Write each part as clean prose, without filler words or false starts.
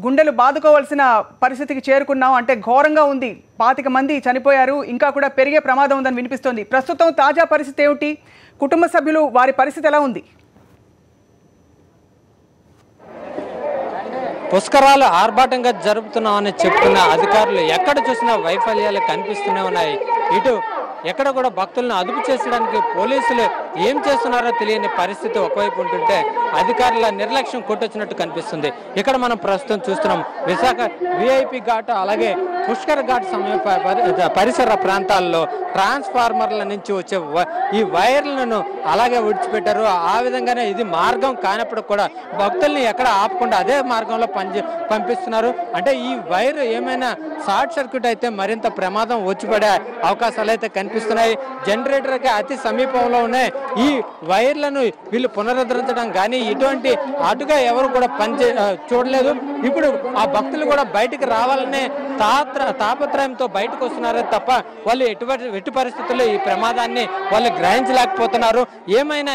గుండెలు బాదుకోవాల్సిన పరిస్థితికి చేరుకున్నాం. అంటే ఘోరంగా ఉంది. 25 మంది చనిపోయారు. ఇంకా కూడా పెరిగే ప్రమాదం ఉందని వినిపిస్తోంది. ప్రస్తుతం తాజా పరిస్థితి ఏమిటి? కుటుంబ సభ్యులు వారి పరిస్థితి ఎలా ఉంది? పుష్కరాలు ఆర్భాటంగా జరుపుతున్నామని చెప్తున్న అధికారులు ఎక్కడ చూసినా వైఫల్యాలు కనిపిస్తూనే ఉన్నాయి. ఇటు ఎక్కడ కూడా భక్తులను అదుపు చేసడానికి పోలీసులు ఏం చేస్తున్నారో తెలియని పరిస్థితి ఒకవైపు ఉంటుంటే అధికారుల నిర్లక్ష్యం కొట్టొచ్చినట్టు కనిపిస్తుంది. ఇక్కడ మనం ప్రస్తుతం చూస్తున్నాం విశాఖ విఐపి ఘాట్ అలాగే పుష్కర్ ఘాట్ పరిసర ప్రాంతాల్లో ట్రాన్స్ఫార్మర్ల నుంచి వచ్చే ఈ వైర్లను అలాగే విడిచిపెట్టారు. ఆ విధంగానే ఇది మార్గం కానప్పుడు కూడా భక్తుల్ని ఎక్కడ ఆపకుండా అదే మార్గంలో పంపిస్తున్నారు. అంటే ఈ వైర్ ఏమైనా షార్ట్ సర్క్యూట్ అయితే మరింత ప్రమాదం వచ్చి పడే అవకాశాలు అయితే కనిపిస్తున్నాయి. జనరేటర్కి అతి సమీపంలో ఉన్నాయి. ఈ వైర్లను వీళ్ళు పునరుద్ధరించడం కానీ ఇటువంటి అటుగా ఎవరు కూడా చూడలేదు. ఇప్పుడు ఆ భక్తులు కూడా బయటకు రావాలనే తాపత్రయంతో బయటకు వస్తున్నారే తప్ప వాళ్ళు ఎట్టి పరిస్థితుల్లో ఈ ప్రమాదాన్ని వాళ్ళు గ్రహించలేకపోతున్నారు. ఏమైనా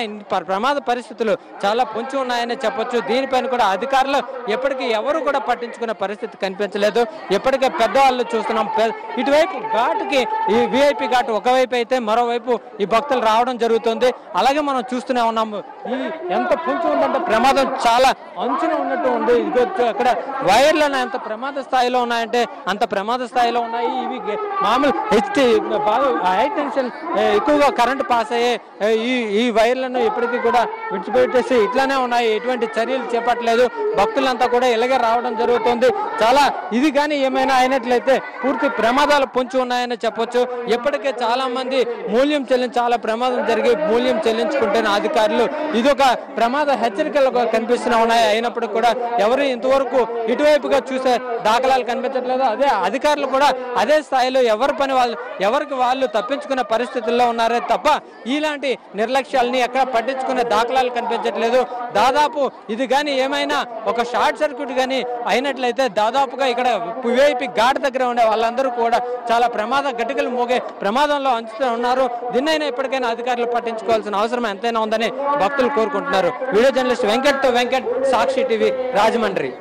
ప్రమాద పరిస్థితులు చాలా పొంచి ఉన్నాయని చెప్పొచ్చు. దీనిపైన కూడా అధికారులు ఎప్పటికీ ఎవరు కూడా పట్టించుకునే పరిస్థితి కనిపించలేదు. ఎప్పటికే పెద్దవాళ్ళు చూస్తున్నాం. ఇటువైపు ఘాటుకి ఈ విఐపి ఘాట్ ఒకవైపు అయితే మరోవైపు ఈ భక్తులు రావడం జరుగుతుంది. అలాగే మనం చూస్తూనే ఉన్నాము. ఈ ఎంత పొంచి ఉందంటే ప్రమాదం చాలా అంచున ఉన్నట్టు ఉంది. ఇదిగో అక్కడ వైర్లను ఎంత ప్రమాద స్థాయిలో ఉన్నాయంటే అంత ప్రమాద స్థాయిలో ఉన్నాయి. ఇవి మామూలు బాగా హై టెన్షన్ ఎక్కువగా కరెంట్ పాస్ అయ్యే ఈ వైర్లను ఎప్పటికీ కూడా విడిచిపెట్టేసి ఇట్లానే ఉన్నాయి. ఎటువంటి చర్యలు చేపట్టలేదు. భక్తులంతా కూడా ఇలాగే రావడం జరుగుతుంది. చాలా ఇది కానీ ఏమైనా అయినట్లయితే పూర్తి ప్రమాదాలు పొంచి ఉన్నాయని చెప్పొచ్చు. ఇప్పటికే చాలా మంది మూల్యం చాలా ప్రమాదం జరిగి మూల్యం చెల్లించుకుంటున్న అధికారులు ఇదొక ప్రమాద హెచ్చరికలు కనిపిస్తూనే ఉన్నాయి. అయినప్పుడు కూడా ఎవరు ఇంతవరకు ఇటువైపుగా చూసే దాఖలాలు కనిపించట్లేదు. అదే అధికారులు కూడా అదే స్థాయిలో ఎవరికి వాళ్ళు తప్పించుకునే పరిస్థితుల్లో ఉన్నారే తప్ప ఇలాంటి నిర్లక్ష్యాలని ఎక్కడ పట్టించుకునే దాఖలాలు కనిపించట్లేదు. దాదాపు ఇది కానీ ఏమైనా ఒక షార్ట్ సర్క్యూట్ కానీ అయినట్లయితే దాదాపుగా ఇక్కడ విఐపి ఘాట్ దగ్గర ఉండే వాళ్ళందరూ కూడా చాలా గట్టికలు మోగే ప్రమాదంలో అంచుతూ ఉన్నారు. దీన్నైనా ఇప్పటికైనా అధికారులు పట్టించుకోవాల్సిన అవసరం ఎంతైనా ఉందని భక్తులు కోరుకుంటున్నారు. వీడియో జర్నలిస్ట్ వెంకట్ సాక్షి టీవీ రాజమండ్రి.